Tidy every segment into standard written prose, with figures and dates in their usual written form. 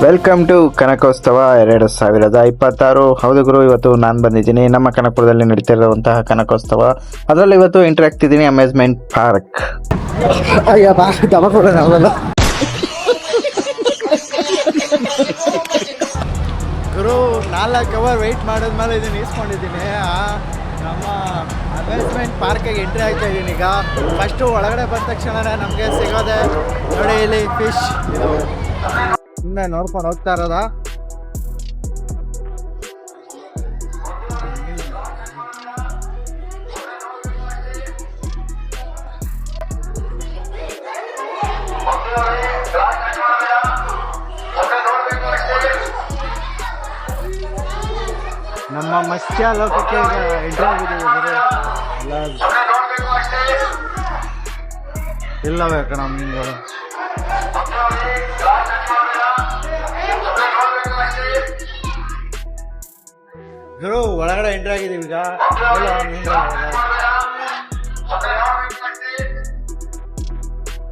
Welcome to Kanakotsava 2026. ಹೌದು ಗುರು, ಇವತ್ತು ನಾನು ಬಂದಿದ್ದೀನಿ ನಮ್ಮ ಕನಕಪುರದಲ್ಲಿ ನಡೀತಿರುವಂತಹ ಕನಕೋತ್ಸವ. ಅದರಲ್ಲಿ ಇವತ್ತು ಎಂಟ್ರಿ ಆಗ್ತಿದ್ದೀನಿ ಅಮ್ಯೂಸ್ಮೆಂಟ್ ಪಾರ್ಕ್. ಗುರು 4 ಅವರ್ ವೆಯ್ಟ್ ಮಾಡಿದ್ಮೇಲೆ ಇದನ್ನು ಇಸ್ಕೊಂಡಿದ್ದೀನಿ. ನಮ್ಮ ಅಮ್ಯೂಸ್ಮೆಂಟ್ ಪಾರ್ಕಿಗೆ ಎಂಟ್ರಿ ಆಗ್ತಾ ಇದ್ದೀನಿ. ಈಗ ಫಸ್ಟು ಒಳಗಡೆ ಬಂದ ತಕ್ಷಣವೇ ನಮಗೆ ಸಿಗೋದೆ ನೋಡಿ, ಇಲ್ಲಿ ಫಿಶ್ ಇದು ಸುಮ್ಮನೆ ನೋಡ್ಕೊಂಡು ಹೋಗ್ತಾ ಇರೋದ. ನಮ್ಮ ಮತ್ಸ್ಯ ಲೋಕಕ್ಕೆ ಈಗ ಎಂಟ್ರಿ ಆಗಿದ್ದೀವಿ. ಎಲ್ಲ ಬೇಕು ನಮ್ಗೆ. ಗುರು ಒಳಗಡೆ ಎಂಟ್ರಿ ಆಗಿದ್ದೀವಿ ಈಗ.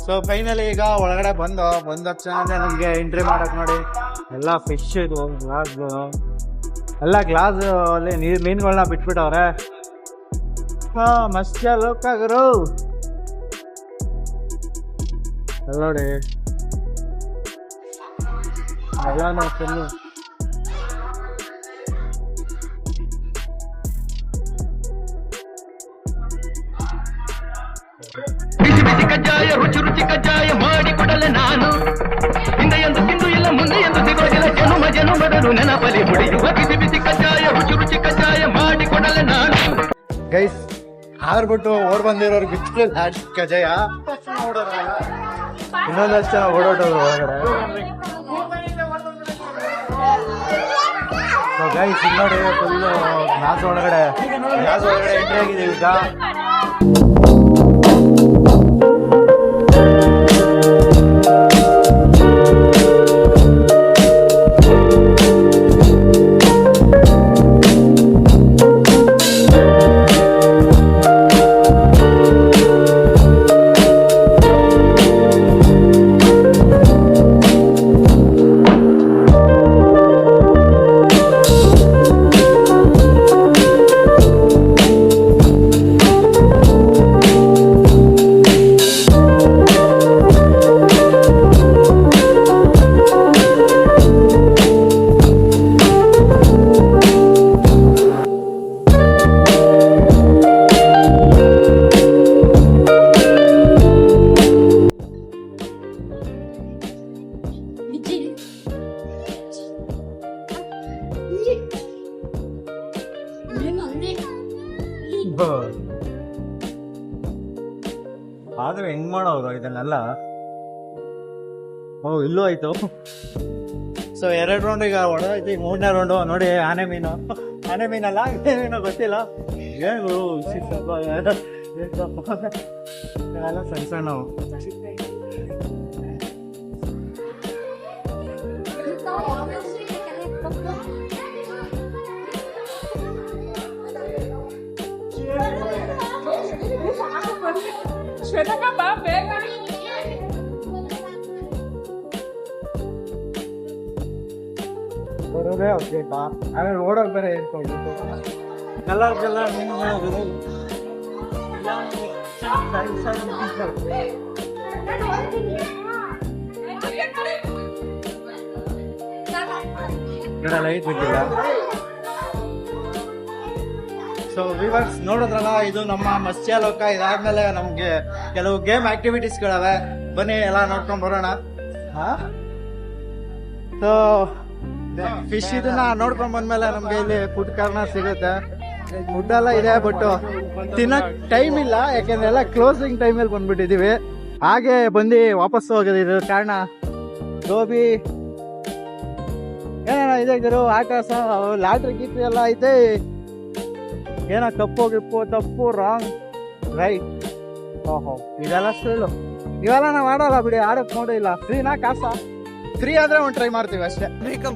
ಸೊ ಫೈನಲಿ ಈಗ ಒಳಗಡೆ ಬಂದ ತಕ್ಷಣ ನಮಗೆ ಎಂಟ್ರಿ ಮಾಡಕ್ ನೋಡಿ ಎಲ್ಲ ಫಿಶ್ ಇದು ಗ್ಲಾಸ್, ಎಲ್ಲ ಗ್ಲಾಸ್ ಅಲ್ಲಿ ಮೀನುಗಳನ್ನ ಬಿಟ್ಬಿಟ್ಟವ್ರೆ. ಮತ್ಸ್ಯ ಲೋಕ ಗುರು ನೋಡಿ ಎಲ್ಲಾನು ಫುಲ್ಲು. ಬಿಸಿ ಬಿಸಿ ಕಜ್ಜಾಯ ರುಚಿ ರುಚಿ ಕಜ್ಜಾಯ ಮಾಡಿ ಕೊಡಲೆ ನಾನು. ಹಿಂದೆ ಎಂದು ತಿಂದು ಇಲ್ಲ ಮುಂದೆ ಎಂದು ಸಿಗೋದಿಲ್ಲ, ಜನುಮ ಜನುಮದರು ನೆನಪಲಿ ಮುಡಿಯುವ ಬಿಸಿ ಬಿಸಿ ಕಜ್ಜಾಯ ರುಚಿ ರುಚಿ ಕಜ್ಜಾಯ ಮಾಡಿ ಕೊಡಲೆ ನಾನು. ಗೈಸ್ ಹಾರ್ಬಿಟ್ಟು ಓಡ್ ಬಂದಿರೋರು ಬಿಟ್ಟು ಕಜಾಯ ಇನ್ನೊಂದಷ್ಟು ಜನ ಓಡಾಟೋರು ಒಳಗಡೆ. ಗೈಸ್ ಇಲ್ಲಿ ನೋಡಿ ಫುಲ್ಲು ಗ್ಲಾಸ್ ಒಳಗಡೆ ಎಂಟ್ರಿ ಆಗಿದ್ದೀವಿ ಈಗ. ಆದ್ರೆ ಹೆಂಗ್ ಮಾಡೋರು ಇದನ್ನೆಲ್ಲ? ಇಲ್ಲೂ ಆಯ್ತು. ಸೊ 2 ರೌಂಡ್ ಈಗ ಹೊಡೆದೈತಿ. 3ನೇ ರೌಂಡು ನೋಡಿ. ಆನೆ ಮೀನಲ್ಲ ಮೀನು ಗೊತ್ತಿಲ್ಲ ಏನು ಎಲ್ಲ ಸಣ್ಣ ಸಣ್ಣವು. ಬರೋದೇ ಓಕೆಪಾ. ಆಮೇಲೆ ಓಡೋಕೆ ಬೇರೆ ಹೇಳ್ಕೊಳ್ಬೇಕು. ಕಲರ್ ಮೀನುಗಳು ಲೈಟ್ ಬಿಟ್ಟಿಲ್ಲ. ಸೊ ವಿವರ್ಸ್ ನೋಡಿದ್ರಲ್ಲ, ಇದು ನಮ್ಮ ಮತ್ಸ್ಯ ಲೋಕ. ಇದಾದ್ಮೇಲೆ ನಮ್ಗೆ ಕೆಲವು ಗೇಮ್ ಆಕ್ಟಿವಿಟೀಸ್ಗಳವೆ, ಬನ್ನಿ ಎಲ್ಲ ನೋಡ್ಕೊಂಡ್ ಬರೋಣ. ಸೊ ಫಿಶ್ ಇದನ್ನ ನೋಡ್ಕೊಂಡ್ ಬಂದ್ಮೇಲೆ ನಮ್ಗೆ ಇಲ್ಲಿ ಫುಡ್ ಕಾರ್ನರ್ ಸಿಗುತ್ತೆ. ಫುಡ್ ಎಲ್ಲ ಇದೆ, ಬಟ್ ತಿನ್ನಕ್ ಟೈಮ್ ಇಲ್ಲ, ಯಾಕೆಂದ್ರೆ ಎಲ್ಲ ಕ್ಲೋಸಿಂಗ್ ಟೈಮಲ್ಲಿ ಬಂದ್ಬಿಟ್ಟಿದೀವಿ. ಹಾಗೆ ಬಂದು ವಾಪಸ್ ಹೋಗೋದಿದ್ರು ಕಾರಣ. ಗೋಬಿ ಏನೇನೋ ಇದೆ ಗುರು, ಆಕಾಶ ಲಾಟ್ರಿ ಗೀಟ್ರಿ ಎಲ್ಲ ಐತೆ. ಏನೋ ಕಪ್ಪು ಗಿಪ್ಪು ತಪ್ಪು ರಾಂಗ್ ರೈಟ್. ಓಹೋ ಇದೆಲ್ಲ ಸುಳ್ಳು, ಇವೆಲ್ಲ ನಾವು ಆಡೋಲ್ಲ ಬಿಡಿ, ಆಡಕ್ ನೋಡಿಲ್ಲ. ಫ್ರೀನಾ ಕಾಸ? ಫ್ರೀ ಆದ್ರೆ ಒಂದು ಟ್ರೈ ಮಾಡ್ತೀವಿ ಅಷ್ಟೇ.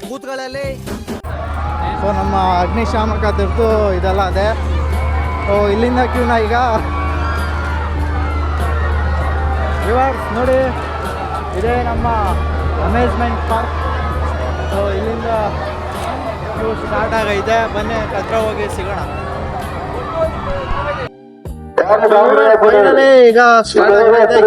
ಕೂತ್ಗಳಲ್ಲಿ ಸೊ ನಮ್ಮ ಅಗ್ನಿಶಾಮಕ ತಿರ್ತು ಇದೆಲ್ಲ ಅದೇ. ಇಲ್ಲಿಂದ ಕ್ಯೂನ ಈಗ ನೋಡಿ, ಇದೇ ನಮ್ಮ ಅಮ್ಯೂಸ್ಮೆಂಟ್ ಪಾರ್ಕ್. ಸೊ ಇಲ್ಲಿಂದ ಕ್ಯೂ ಸ್ಟಾರ್ಟ್ ಆಗೈತೆ, ಬನ್ನಿ ಹತ್ರ ಹೋಗಿ ಸಿಗೋಣ. ಫೈನಲಿ ಈಗ ಸ್ಟಾರ್ಟ್ ಆಗೈತೆ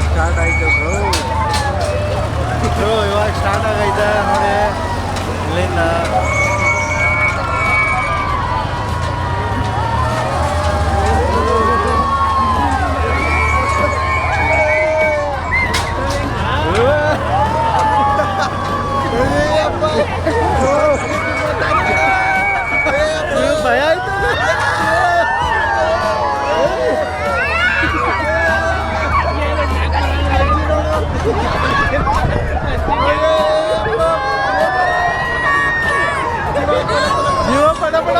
ಸ್ಟಾರ್ಟ್ ಆಯ್ತು ಬ್ರೋ. ಇವಾಗ ಸ್ಟಾರ್ಟ್ ಆಗೈತೆ ನೋಡಿ ಇಲ್ಲಿಂದ. ಭಯ ಆಯ್ತು. ಜೀವ ಪಡ ಪಡ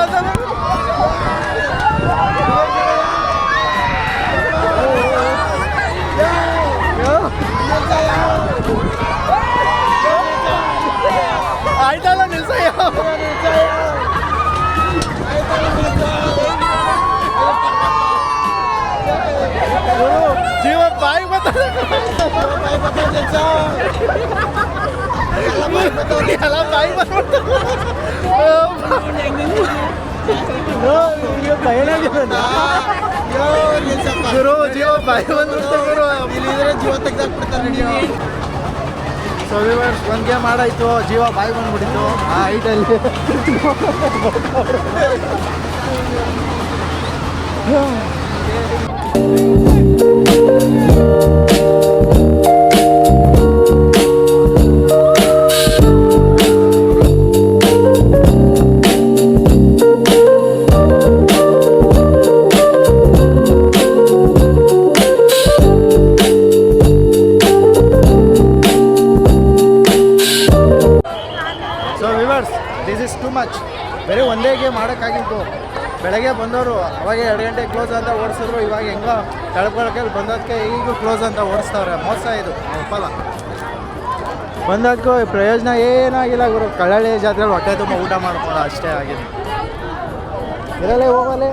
ಆಯ್ತಲ್ಲ ನಿಲ್ಸಯ್ಯ. ಜೀವ ಬಾಯಿ ಎಲ್ಲ ಬಾಯಿ ಗುರು ಜೀವ ಬಾಯಿ ಬಂದ್ಬಿಡ್ತಾರೆ ಗುರು. ಇಲ್ಲಿದ್ರೆ ಜೀವ ತೆಗ್ದಾಕ್ಬಿಡ್ತಾರೆ ನೀವು. ಸೊ ವಿವರ್ಸ್ ಒಂದು ಗೇಮ್ ಆಡಾಯ್ತು, ಜೀವ ಬಾಯಿ ಬಂದ್ಬಿಟ್ಟಿತ್ತು ಆ ಹೈಟಲ್ಲಿ. So viewers this is too much. ಬರೀ ಒಂದೇ ಗೇಮ್ ಮಾಡೋಕ್ಕಾಗಿತ್ತು. ಬೆಳಗ್ಗೆ ಬಂದವರು ಅವಾಗ 2 ಗಂಟೆಗೆ ಕ್ಲೋಸ್ ಅಂತ ಓಡಿಸಿದ್ರು. ಇವಾಗ ಹೆಂಗೋ ತಳ್ಕೊಳಕ್ಕೆ ಬಂದದಕ್ಕೆ ಈಗೂ ಕ್ಲೋಸ್ ಅಂತ ಓಡಿಸ್ತಾವ್ರೆ. ಮೋಸ ಇದು ಒಪ್ಪಲ್ಲ. ಬಂದದಕ್ಕೂ ಪ್ರಯೋಜನ ಏನಾಗಿಲ್ಲ ಗುರು. ಕಳ್ಳಳ್ಳಿ ಜಾತ್ರೆಯಲ್ಲಿ ಹೊಟ್ಟೆ ತುಂಬ ಊಟ ಮಾಡ್ಕೊಳ್ಳೋ ಅಷ್ಟೇ ಆಗಿದೆ. ಇರಲ್ಲೇ ಹೋಗಲೇ